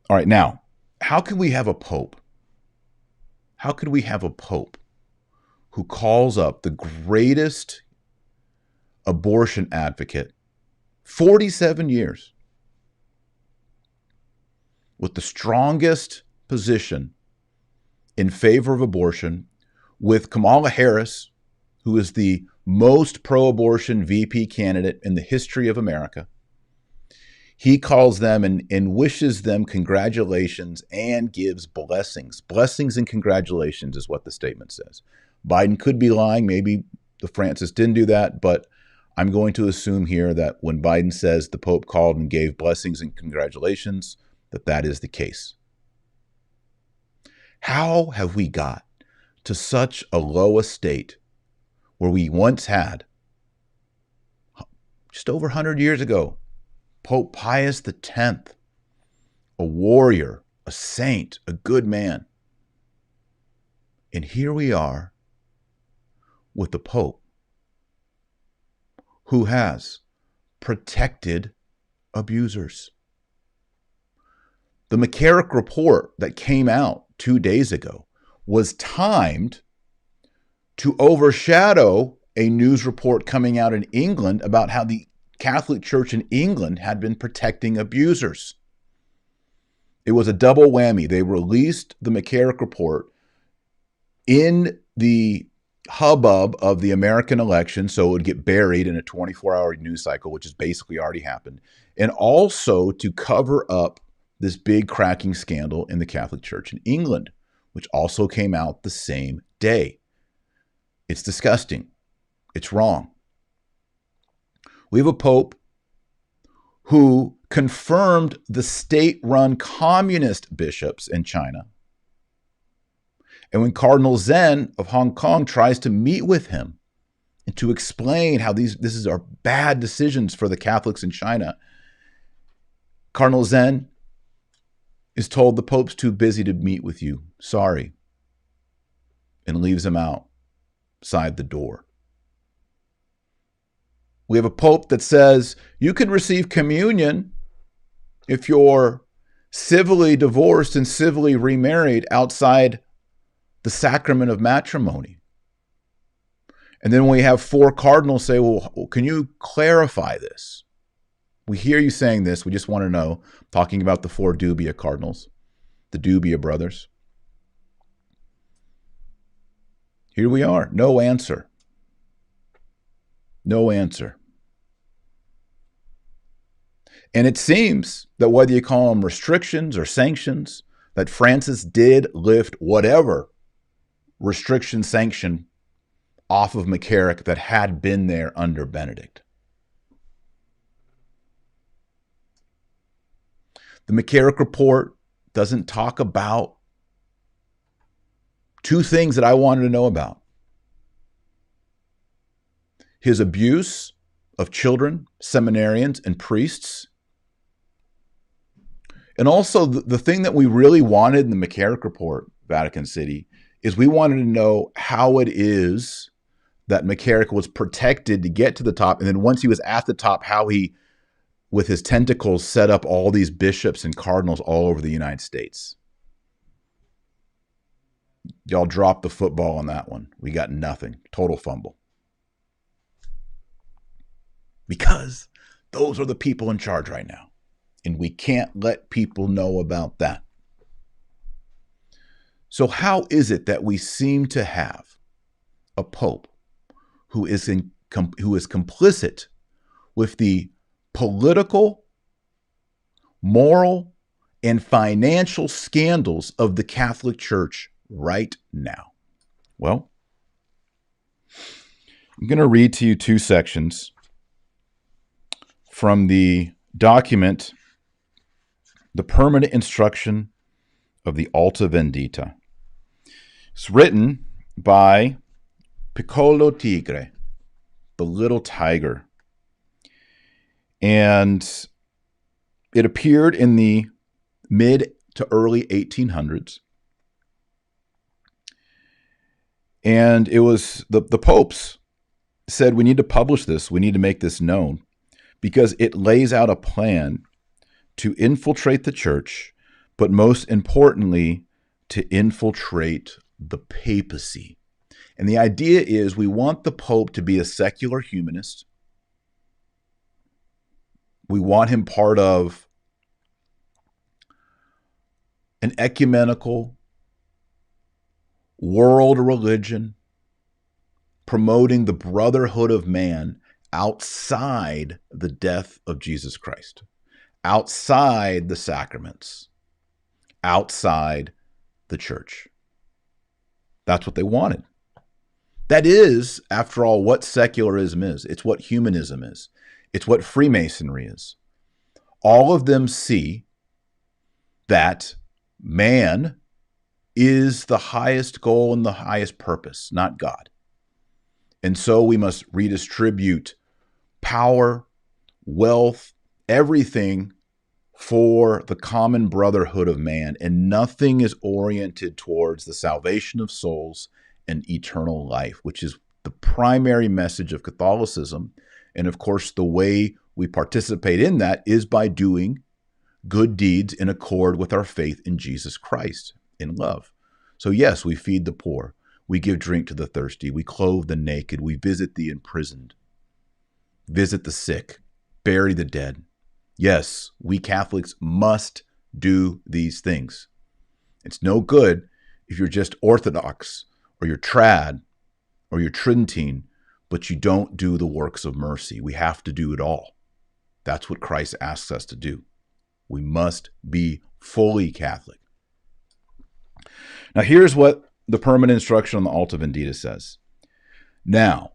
All right, now, how could we have a pope? How could we have a pope who calls up the greatest abortion advocate, 47 years, with the strongest position in favor of abortion, with Kamala Harris, who is the most pro-abortion VP candidate in the history of America? He calls them and wishes them congratulations and gives blessings. Blessings and congratulations is what the statement says. Biden could be lying. Maybe the Francis didn't do that, but I'm going to assume here that when Biden says the Pope called and gave blessings and congratulations, that is the case. How have we got to such a low estate where we once had, just over 100 years ago, Pope Pius X, a warrior, a saint, a good man. And here we are with the Pope who has protected abusers. The McCarrick report that came out 2 days ago was timed to overshadow a news report coming out in England about how the Catholic Church in England had been protecting abusers. It was a double whammy. They released the McCarrick report in the hubbub of the American election, so it would get buried in a 24-hour news cycle, which has basically already happened, and also to cover up this big cracking scandal in the Catholic Church in England, which also came out the same day. It's disgusting. It's wrong. We have a pope who confirmed the state-run communist bishops in China. And when Cardinal Zen of Hong Kong tries to meet with him and to explain how this are bad decisions for the Catholics in China, Cardinal Zen is told the Pope's too busy to meet with you. Sorry. And leaves him outside the door. We have a Pope that says you can receive communion if you're civilly divorced and civilly remarried outside the sacrament of matrimony. And then we have 4 cardinals say, well, can you clarify this? We hear you saying this. We just want to know, talking about the 4 dubia cardinals, the dubia brothers. Here we are. No answer. No answer. And it seems that whether you call them restrictions or sanctions, that Francis did lift whatever restriction sanction off of McCarrick that had been there under Benedict. The McCarrick report doesn't talk about 2 things that I wanted to know about. His abuse of children, seminarians, and priests. And also the thing that we really wanted in the McCarrick report, Vatican City, is we wanted to know how it is that McCarrick was protected to get to the top. And then once he was at the top, how he, with his tentacles, set up all these bishops and cardinals all over the United States. Y'all dropped the football on that one. We got nothing. Total fumble. Because those are the people in charge right now. And we can't let people know about that. So how is it that we seem to have a pope who is complicit with the political, moral, and financial scandals of the Catholic Church right now? Well, I'm going to read to you 2 sections from the document, The Permanent Instruction of the Alta Vendita. It's written by Piccolo Tigre, the little tiger. And it appeared in the mid to early 1800s. And it was the popes said, we need to publish this. We need to make this known because it lays out a plan to infiltrate the church, but most importantly, to infiltrate the papacy. And the idea is we want the Pope to be a secular humanist. We want him part of an ecumenical world religion promoting the brotherhood of man outside the death of Jesus Christ, outside the sacraments, outside the church. That's what they wanted. That is, after all, what secularism is. It's what humanism is. It's what Freemasonry is. All of them see that man is the highest goal and the highest purpose, not God. And so we must redistribute power, wealth, everything for the common brotherhood of man, and nothing is oriented towards the salvation of souls and eternal life, which is the primary message of Catholicism. And of course, the way we participate in that is by doing good deeds in accord with our faith in Jesus Christ in love. So yes, we feed the poor, we give drink to the thirsty, we clothe the naked, we visit the imprisoned, visit the sick, bury the dead. Yes, we Catholics must do these things. It's no good if you're just Orthodox or you're trad or you're Tridentine, but you don't do the works of mercy. We have to do it all. That's what Christ asks us to do. We must be fully Catholic. Now, here's what the permanent instruction on the Alta Vendita says. Now,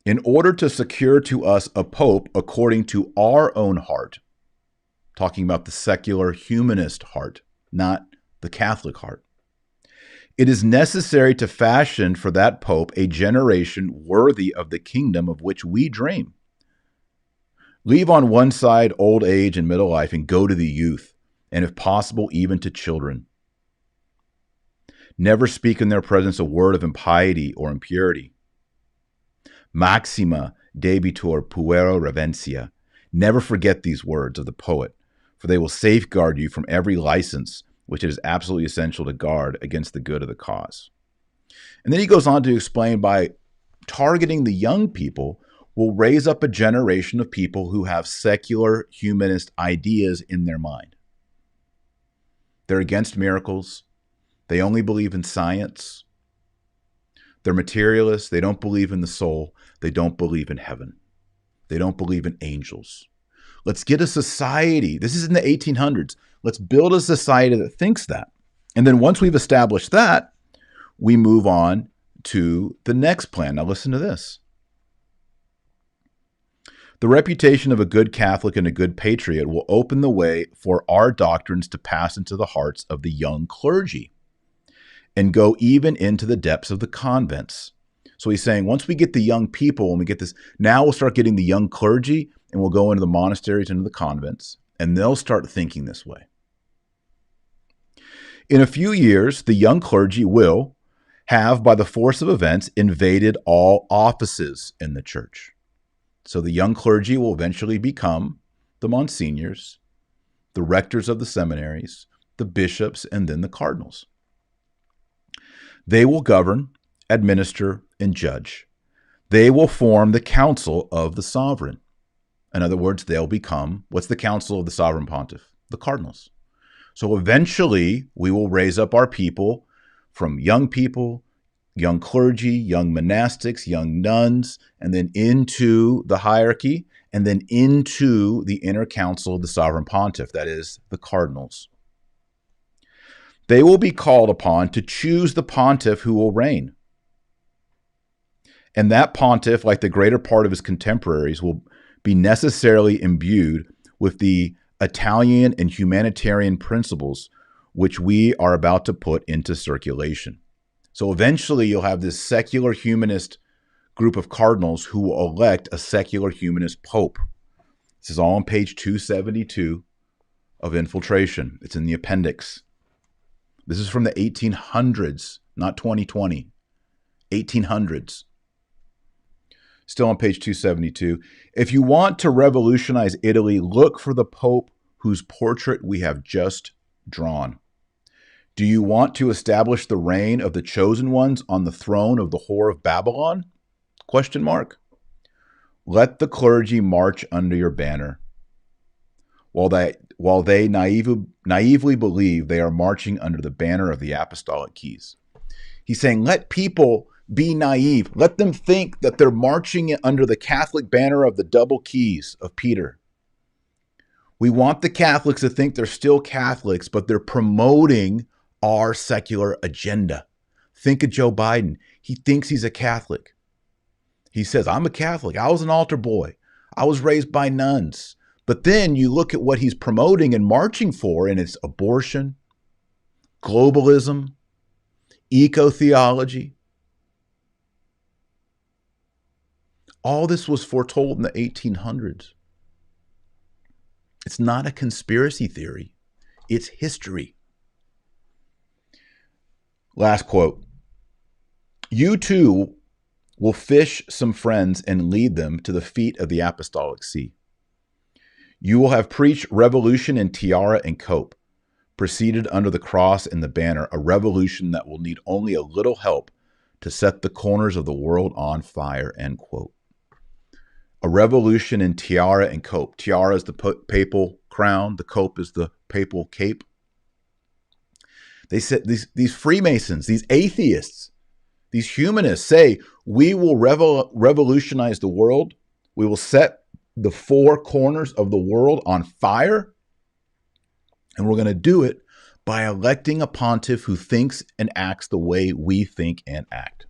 in order to secure to us a pope according to our own heart, talking about the secular humanist heart, not the Catholic heart, it is necessary to fashion for that pope a generation worthy of the kingdom of which we dream. Leave on one side old age and middle life and go to the youth, and if possible, even to children. Never speak in their presence a word of impiety or impurity. Maxima debitur puero reverentia. Never forget these words of the poet, for they will safeguard you from every license which it is absolutely essential to guard against the good of the cause. And then he goes on to explain by targeting the young people will raise up a generation of people who have secular humanist ideas in their mind. They're against miracles. They only believe in science. They're materialists. They don't believe in the soul. They don't believe in heaven. They don't believe in angels. Let's get a society. This is in the 1800s. Let's build a society that thinks that. And then once we've established that, we move on to the next plan. Now listen to this. The reputation of a good Catholic and a good patriot will open the way for our doctrines to pass into the hearts of the young clergy and go even into the depths of the convents. So he's saying once we get the young people and we get this, now we'll start getting the young clergy and we'll go into the monasteries, into the convents, and they'll start thinking this way. In a few years, the young clergy will have, by the force of events, invaded all offices in the church. So the young clergy will eventually become the monsignors, the rectors of the seminaries, the bishops, and then the cardinals. They will govern, administer, and judge. They will form the council of the sovereign. In other words, they'll become, what's the council of the sovereign pontiff? The cardinals. So eventually, we will raise up our people from young people, young clergy, young monastics, young nuns, and then into the hierarchy, and then into the inner council of the sovereign pontiff, that is, the cardinals. They will be called upon to choose the pontiff who will reign. And that pontiff, like the greater part of his contemporaries, will be necessarily imbued with the Italian and humanitarian principles which we are about to put into circulation. So eventually you'll have this secular humanist group of cardinals who will elect a secular humanist pope. This is all on page 272 of Infiltration. It's in the appendix. This is from the 1800s, not 2020. 1800s. Still on page 272. If you want to revolutionize Italy, look for the pope whose portrait we have just drawn. Do you want to establish the reign of the chosen ones on the throne of the whore of Babylon? Question mark. Let the clergy march under your banner, while they naively believe they are marching under the banner of the apostolic keys. He's saying, let people be naive. Let them think that they're marching under the Catholic banner of the double keys of Peter. We want the Catholics to think they're still Catholics, but they're promoting our secular agenda. Think of Joe Biden. He thinks he's a Catholic. He says, I'm a Catholic. I was an altar boy. I was raised by nuns. But then you look at what he's promoting and marching for, and it's abortion, globalism, eco-theology. All this was foretold in the 1800s. It's not a conspiracy theory. It's history. Last quote. You too will fish some friends and lead them to the feet of the apostolic sea. You will have preached revolution in tiara and cope, preceded under the cross and the banner, a revolution that will need only a little help to set the corners of the world on fire, end quote. A revolution in tiara and cope. Tiara is the papal crown. The cope is the papal cape. They said these Freemasons, these atheists, these humanists say, we will revolutionize the world. We will set the four corners of the world on fire. And we're going to do it by electing a pontiff who thinks and acts the way we think and act.